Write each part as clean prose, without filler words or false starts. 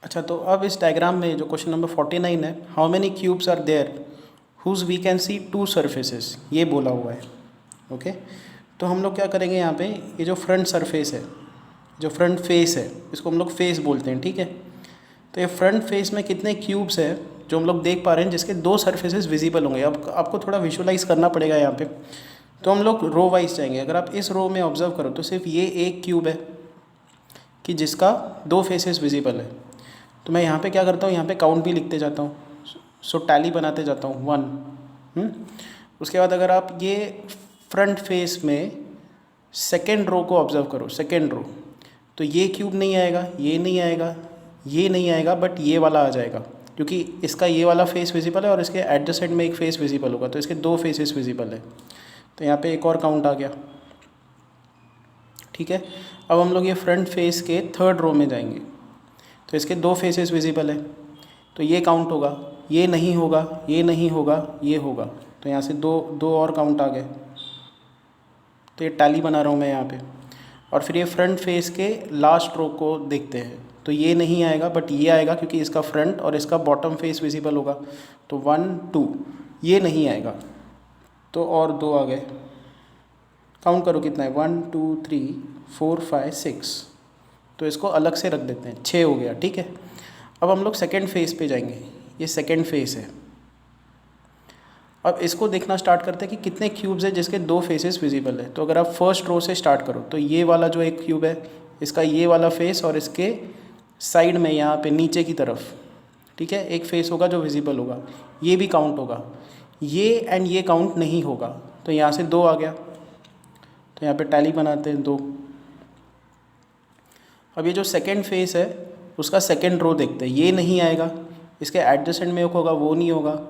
अच्छा, तो अब इस डायग्राम में जो क्वेश्चन नंबर 49 है, how many cubes are there whose we can see two surfaces, ये बोला हुआ है। ओके, तो हम लोग क्या करेंगे यहाँ पे, ये जो फ्रंट सरफेस है, जो फ्रंट फेस है, इसको हम लोग फेस बोलते हैं, ठीक है। तो ये फ्रंट फेस में कितने क्यूब्स है जो हम लोग देख पा रहे हैं जिसके दो सरफेसेस विजिबल होंगे। अब आपको थोड़ा विजुअलाइज करना पड़ेगा यहाँ पे। तो हम लोग रो वाइज जाएंगे। अगर आप इस रो में ऑब्जर्व करो तो सिर्फ ये एक क्यूब है कि जिसका दो फेसेस विजिबल है। तो मैं यहाँ पे क्या करता हूँ, यहाँ पे काउंट भी लिखते जाता हूँ, सो टैली बनाते जाता हूँ 1। उसके बाद अगर आप ये फ्रंट फेस में सेकेंड रो को ऑब्जर्व करो, सेकेंड रो, तो ये क्यूब नहीं आएगा, ये नहीं आएगा, ये नहीं आएगा, बट ये वाला आ जाएगा क्योंकि इसका ये वाला फेस विजिबल है और इसके एडजेसेंट में एक फेस विजिबल होगा, तो इसके दो फेसेस विजिबल है। तो यहाँ पे एक और काउंट आ गया, ठीक है। अब हम लोग ये फ्रंट फेस के थर्ड रो में जाएंगे, तो इसके दो फेसेस विजिबल है, तो ये काउंट होगा, ये नहीं होगा, ये नहीं होगा, ये होगा, तो यहाँ से दो दो और काउंट आ गए। तो ये टैली बना रहा हूँ मैं यहाँ पे। और फिर ये फ्रंट फेस के लास्ट रो को देखते हैं, तो ये नहीं आएगा बट ये आएगा क्योंकि इसका फ्रंट और इसका बॉटम फेस विजिबल होगा। तो 1 2, ये नहीं आएगा, तो और दो आ गए। काउंट करो कितना है, 1 2 3 4 5 6, तो इसको अलग से रख देते हैं, 6 हो गया, ठीक है। अब हम लोग सेकेंड फेस पे जाएंगे, ये सेकेंड फेस है। अब इसको देखना स्टार्ट करते हैं कि कितने क्यूब्स है जिसके दो फेसेस विजिबल है। तो अगर आप फर्स्ट रो से स्टार्ट करो तो ये वाला जो एक क्यूब है, इसका ये वाला फेस और इसके साइड में यहाँ पे नीचे की तरफ, ठीक है, एक फेस होगा जो विजिबल होगा, ये भी काउंट होगा, ये एंड ये काउंट नहीं होगा, तो यहाँ से दो आ गया। तो यहाँ पे टैली बनाते हैं 2। अब ये जो सेकेंड फेस है उसका सेकेंड रो देखते हैं, ये नहीं आएगा, इसके एडजेसेंट में एक होगा, वो नहीं होगा,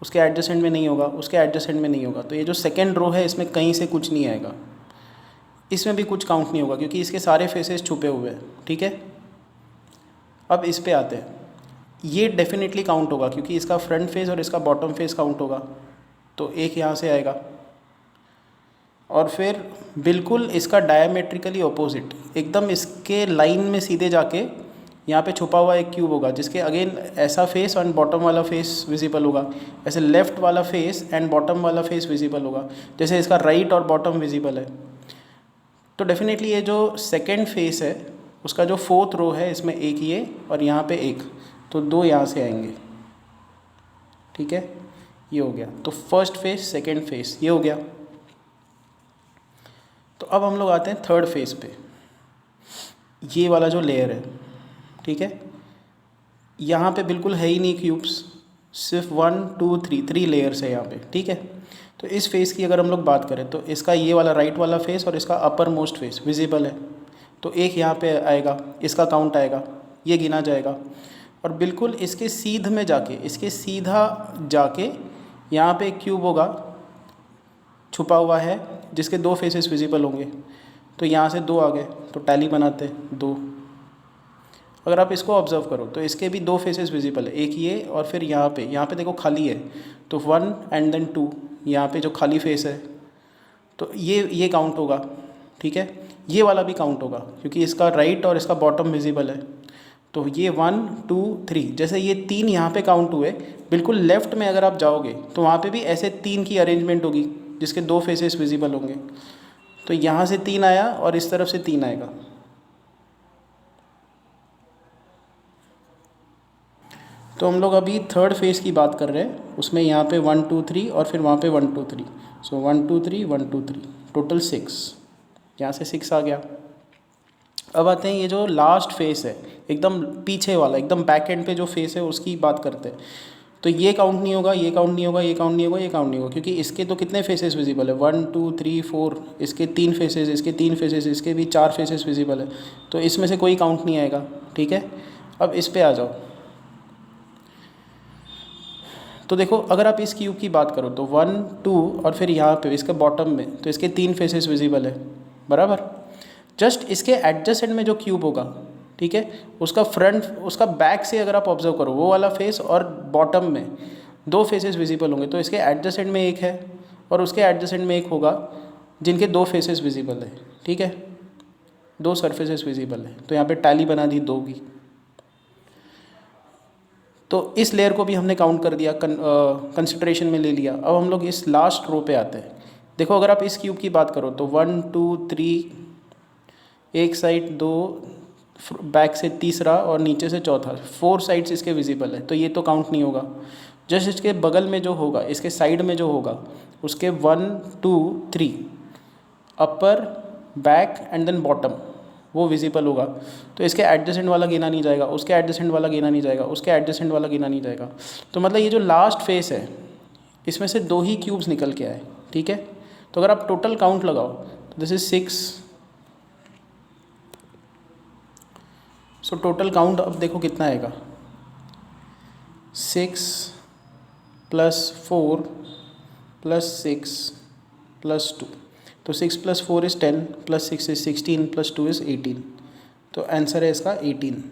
उसके एडजेसेंट में नहीं होगा, उसके एडजेसेंट में नहीं होगा, तो ये जो सेकेंड रो है इसमें कहीं से कुछ नहीं आएगा, इसमें भी कुछ काउंट नहीं होगा क्योंकि इसके सारे फेसेस छुपे हुए हैं, ठीक है। अब इस पे आते हैं, ये डेफिनेटली काउंट होगा क्योंकि इसका फ्रंट फेस और इसका बॉटम फेस काउंट होगा, तो एक यहाँ से आएगा। और फिर बिल्कुल इसका डायमेट्रिकली ऑपोजिट, एकदम इसके लाइन में सीधे जाके यहाँ पे छुपा हुआ एक क्यूब होगा जिसके अगेन ऐसा फेस एंड बॉटम वाला फेस विजिबल होगा, ऐसे लेफ़्ट वाला फेस एंड बॉटम वाला फेस विजिबल होगा, जैसे इसका राइट और बॉटम विजिबल है। तो डेफिनेटली ये जो सेकेंड फेस है उसका जो फोर्थ रो है इसमें एक ये और यहाँ पे एक, तो दो यहाँ से आएंगे, ठीक है, ये हो गया। तो फर्स्ट फेस सेकेंड फेस ये हो गया। तो अब हम लोग आते हैं थर्ड फेस पे, ये वाला जो लेयर है, ठीक है, यहाँ पे बिल्कुल है ही नहीं क्यूब्स, सिर्फ 1 2 3 लेयर्स है यहाँ पे, ठीक है। तो इस फेस की अगर हम लोग बात करें तो इसका ये वाला राइट वाला फेस और इसका अपर मोस्ट फेस विजिबल है, तो एक यहाँ पे आएगा, इसका काउंट आएगा, ये गिना जाएगा। और बिल्कुल इसके सीध में जाके, इसके सीधा जाके यहाँ पे एक क्यूब होगा छुपा हुआ है जिसके दो फेसेस विजिबल होंगे, तो यहाँ से दो आ गए, तो टैली बनाते हैं 2। अगर आप इसको ऑब्जर्व करो तो इसके भी दो फेसेस विजिबल है, एक ये और फिर यहाँ पे देखो खाली है, तो 1 एंड देन 2, यहाँ पे जो खाली फेस है, तो ये काउंट होगा, ठीक है। ये वाला भी काउंट होगा क्योंकि इसका राइट और इसका बॉटम विजिबल है, तो ये 1 2 3, जैसे ये 3 यहाँ पे काउंट हुए, बिल्कुल लेफ्ट में अगर आप जाओगे तो वहाँ पे भी ऐसे 3 की अरेंजमेंट होगी जिसके दो फेसेस विजिबल होंगे, तो यहाँ से 3 आया और इस तरफ से 3 आएगा। तो हम लोग अभी थर्ड फेस की बात कर रहे हैं, उसमें यहाँ पे 1 2 3 और फिर वहाँ पे 1 2 3, सो 1 2 3 1 2 3, टोटल 6, यहाँ से 6 आ गया। अब आते हैं ये जो लास्ट फेस है, एकदम पीछे वाला, एकदम बैक एंड पे जो फेस है उसकी बात करते हैं। तो ये काउंट नहीं होगा, ये काउंट नहीं होगा, ये काउंट नहीं होगा, ये काउंट नहीं होगा, क्योंकि इसके तो कितने फेसेस विजिबल है, 1 2 3 4, इसके 3 फेसेस, इसके 3 फेसेस, इसके भी 4 फेसेस विजिबल है, तो इसमें से कोई काउंट नहीं आएगा, ठीक है। अब इस पे आ जाओ, तो देखो अगर आप इस क्यूब की बात करो तो 1 2 और फिर यहाँ पे इसके बॉटम में, तो इसके 3 फेसेस विजिबल है, बराबर। जस्ट इसके एडजेसेंट में जो क्यूब होगा, ठीक है, उसका फ्रंट, उसका बैक से अगर आप ऑब्जर्व करो, वो वाला फेस और बॉटम में दो फेसेस विजिबल होंगे, तो इसके एडजेसेंट में एक है और उसके एडजेसेंट में एक होगा जिनके दो फेसेस विजिबल है, ठीक है, दो सरफेसेस विजिबल है, तो यहाँ पे टैली बना दी 2 की। तो इस लेयर को भी हमने काउंट कर दिया, कंसिडरेशन में ले लिया। अब हम लोग इस लास्ट रो पे आते हैं। देखो अगर आप इस क्यूब की बात करो तो 1 2 3, एक साइड 2, बैक से तीसरा और नीचे से चौथा, 4 साइड्स इसके विजिबल है, तो ये तो काउंट नहीं होगा। जस्ट इसके बगल में जो होगा, इसके साइड में जो होगा, उसके 1 2 3 अपर, बैक एंड देन बॉटम, वो विजिबल होगा। तो इसके एडजेसेंट वाला गिना नहीं जाएगा, उसके एडजेसेंट वाला गिना नहीं जाएगा, उसके एडजेसेंट वाला गिना नहीं जाएगा। तो मतलब ये जो लास्ट फेस है इसमें से 2 ही क्यूब्स निकल के आए, ठीक है। तो अगर आप टोटल काउंट लगाओ तो this is 6। So total count अब देखो कितना आएगा, 6 + 4 + 6 + 2। तो 6 + 4 इज़ 10, +6 इज़ 16, +2 इज़ 18। तो आंसर है इसका 18।